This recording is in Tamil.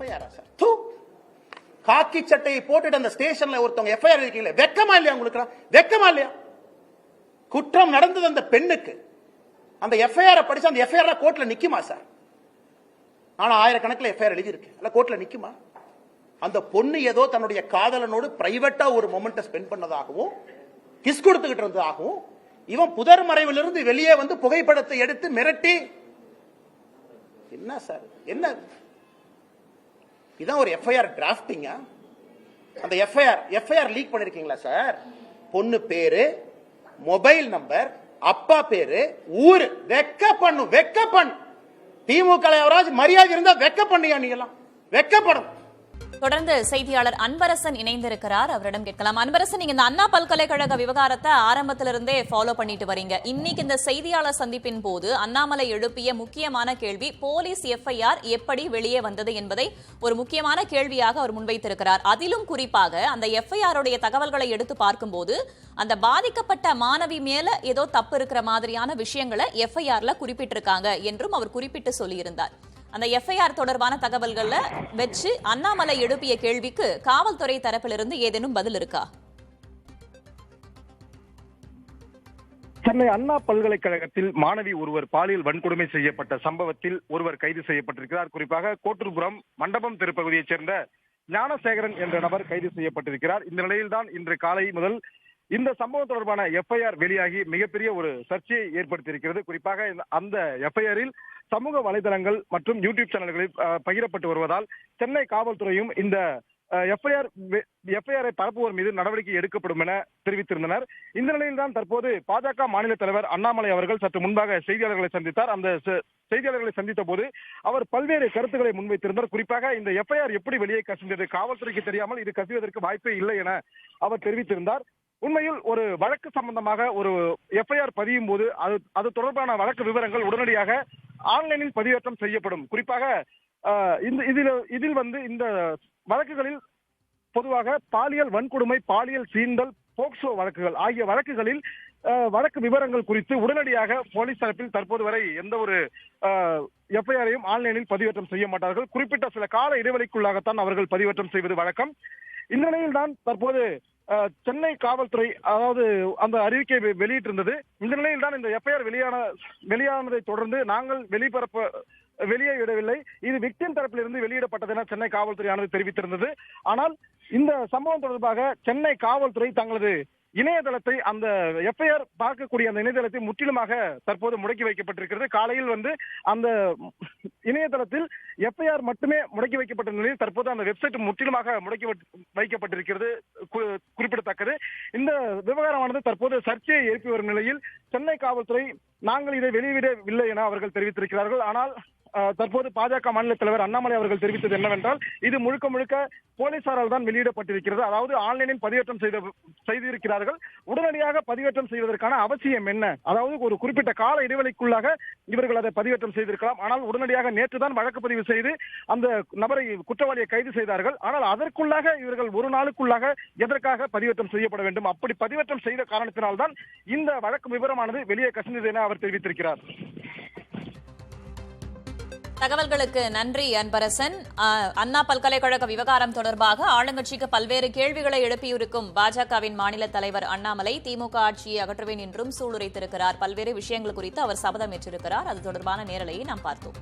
FIR sir? காக்கி சட்டையை போட்டுட்டு அந்த ஸ்டேஷன்ல ஒருத்தவங்க எஃப்ஐஆர் இருக்கீங்களே, வெக்கமா இல்லையா உங்களுக்கு? வெக்கமா இல்லையா? குற்றம் நடந்தது அந்த பெண்ணுக்கு, அந்த எஃப்ஐஆர் படிச்சு அந்த எஃப்ஐஆர் கோர்ட்ல நிக்குமா சார்? ஆனா ஆயிரக்கணக்கில் எஃப்ஐஆர் எழுதி இருக்கு, அல்ல கோர்ட்ல நிக்குமா? அந்த பொண்ணு ஏதோ தன்னுடைய காதலனோடு பிரைவேட்டா ஒரு மொமெண்ட்டை ஸ்பெண்ட் பண்ணதாகவும் கிஸ் கொடுத்துக்கிட்டு இருந்ததாகவும் இவன் புதர் மறைவிலிருந்து வெளியே வந்து புகைப்படத்தை எடுத்து மிரட்டி, என்ன சார் என்ன இதான் ஒரு எஃப்ஐஆர் டிராஃப்டிங்கா? அந்த எஃப்ஐஆர் லீக் பண்ணிருக்கீங்களா சார்? பொண்ணு பேரு, மொபைல் நம்பர், அப்பா பேரு, ஊரு, வெக்க பண்ணு. திமுக மரியாதை இருந்தா வெக்க பண்ணியா? நீங்களாம் வெக்கப்படும். தொடர்ந்து செய்தியாளர் அன்பரசன் இணைந்திருக்கிறார், அவரிடம் கேட்கலாம். அன்பரசன், நீங்க இந்த அண்ணா பல்கலைக்கழக விவகாரத்தை ஆரம்பத்திலிருந்தே ஃபாலோ பண்ணிட்டு வரீங்க. இன்னைக்கு இந்த செய்தியாளர் சந்திப்பின் போது அண்ணாமலை எழுப்பிய முக்கியமான கேள்வி போலீஸ் எஃப்ஐஆர் எப்படி வெளியே வந்தது என்பதை ஒரு முக்கியமான கேள்வியாக அவர் முன்வைத்திருக்கிறார். அதிலும் குறிப்பாக அந்த எஃப்ஐஆர் உடைய தகவல்களை எடுத்து பார்க்கும்போது அந்த பாதிக்கப்பட்ட மாணவி மேல ஏதோ தப்பு இருக்கிற மாதிரியான விஷயங்களை எஃப்ஐஆர்ல குறிப்பிட்டிருக்காங்க என்றும் அவர் குறிப்பிட்டு சொல்லியிருந்தார். அந்த எஃப்ஐஆர் தொடர்பான தகவல்களை வச்சு அண்ணாமலை எழுப்பிய கேள்விக்கு காவல்துறை தரப்பிலிருந்து ஏதேனும் பதில் இருக்கா? சென்னை அண்ணா பல்கலைக்கழகத்தில் மாணவி ஒருவர் பாலியல் வன்கொடுமை செய்யப்பட்ட சம்பவத்தில் ஒருவர் கைது செய்யப்பட்டிருக்கிறார். குறிப்பாக கோட்டூர்புரம் மண்டபம் தெருப்பகுதியைச் சேர்ந்த ஞானசேகரன் என்ற நபர் கைது செய்யப்பட்டிருக்கிறார். இந்த நிலையில்தான் இன்று காலை முதல் இந்த சம்பவம் தொடர்பான எஃப்ஐஆர் வெளியாகி மிகப்பெரிய ஒரு சர்ச்சையை ஏற்படுத்தியிருக்கிறது. குறிப்பாக அந்த எஃப்ஐஆரில் சமூக வலைதளங்கள் மற்றும் யூடியூப் சேனல்களில் பகிரப்பட்டு வருவதால் சென்னை காவல்துறையும் இந்த எஃப்ஐஆரை பரப்புவோர் மீது நடவடிக்கை எடுக்கப்படும் என தெரிவித்திருந்தனர். இந்த நிலையில் தான் தற்போது பாஜக மாநில தலைவர் அண்ணாமலை அவர்கள் சற்று முன்பாக செய்தியாளர்களை சந்தித்தார். அந்த செய்தியாளர்களை சந்தித்த போது அவர் பல்வேறு கருத்துக்களை முன்வைத்திருந்தார். குறிப்பாக இந்த எஃப்ஐஆர் எப்படி வெளியே கசிந்தது, காவல்துறைக்கு தெரியாமல் இது கசிவதற்கு வாய்ப்பே இல்லை என அவர் தெரிவித்திருந்தார். உண்மையில் ஒரு வழக்கு சம்பந்தமாக ஒரு எஃப்ஐஆர் பதியும் போது அது தொடர்பான வழக்கு விவரங்கள் உடனடியாக ஆன்லைனில் பதிவேற்றம் செய்யப்படும். குறிப்பாக இதில் வந்து இந்த வழக்குகளில் பொதுவாக பாலியல் வன்கொடுமை, பாலியல் சீண்டல், போக்சோ வழக்குகள் ஆகிய வழக்குகளில் வழக்கு விவரங்கள் குறித்து உடனடியாக போலீஸ் தரப்பில் தற்போது வரை எந்த ஒரு எஃப்ஐஆரையும் ஆன்லைனில் பதிவேற்றம் செய்ய மாட்டார்கள். குறிப்பிட்ட சில கால இடைவெளிக்குள்ளாகத்தான் அவர்கள் பதிவேற்றம் செய்வது வழக்கம். இந்த நிலையில் தான் தற்போது சென்னை காவல்துறை அதாவது அந்த அறிவிக்கை வெளியிட்டிருந்தது. இந்த நிலையில் தான் இந்த எஃப்ஐஆர் வெளியானதை தொடர்ந்து நாங்கள் வெளியே விடவில்லை, இது விக்டிம் தரப்பிலிருந்து வெளியிடப்பட்டது என சென்னை காவல்துறையானது தெரிவித்திருந்தது. ஆனால் இந்த சம்பவம் தொடர்பாக சென்னை காவல்துறை தங்களது இணையதளத்தை, அந்த எஃப்ஐஆர் பார்க்கக்கூடிய அந்த இணையதளத்தை முற்றிலுமாக தற்போது முடக்கி வைக்கப்பட்டிருக்கிறது. காலையில் வந்து அந்த இணையதளத்தில் எஃப்ஐஆர் மட்டுமே முடக்கி வைக்கப்பட்ட நிலையில் தற்போது அந்த வெப்சைட் முற்றிலுமாக முடக்கி வைக்கப்பட்டிருக்கிறது குறிப்பிடத்தக்கது. இந்த விவகாரமானது தற்போது சர்ச்சையை எழுப்பி வரும் நிலையில் சென்னை காவல்துறை நாங்கள் இதை வெளியிடவில்லை என அவர்கள் தெரிவித்திருக்கிறார்கள். ஆனால் தற்போது பாஜக மாநில தலைவர் அண்ணாமலை அவர்கள் தெரிவித்தது என்னவென்றால் இது முழுக்க முழுக்க போலீசாரால் தான் வெளியிடப்பட்டிருக்கிறது. அதாவது ஆன்லைனில் பதிவேற்றம் செய்திருக்கிறார்கள். உடனடியாக பதிவேற்றம் செய்வதற்கான அவசியம் என்ன? அதாவது ஒரு குறிப்பிட்ட கால இடைவெளிக்குள்ளாக இவர்கள் அதை பதிவேற்றம் செய்திருக்கலாம். ஆனால் உடனடியாக நேற்று தான் வழக்கு பதிவு செய்து அந்த நபரை, குற்றவாளியை கைது செய்தார்கள். ஆனால் அதற்குள்ளாக இவர்கள் ஒரு நாளுக்குள்ளாக எதற்காக பதிவேற்றம் செய்யப்பட வேண்டும்? அப்படி பதிவேற்றம் செய்த காரணத்தினால்தான் இந்த வழக்கு விவரமானது வெளியே கசிந்தது என அவர் தெரிவித்திருக்கிறார். தகவல்களுக்கு நன்றி அன்பரசன். அண்ணா பல்கலைக்கழக விவகாரம் தொடர்பாக ஆளுங்கட்சிக்கு பல்வேறு கேள்விகளை எழுப்பியிருக்கும் பாஜகவின் மாநில தலைவர் அண்ணாமலை திமுக ஆட்சியை அகற்றுவேன் என்றும் சூளுரைத்திருக்கிறார். பல்வேறு விஷயங்கள் குறித்து அவர் சபதம் ஏற்றிருக்கிறார். அது தொடர்பான நேரலையை நாம் பார்த்தோம்.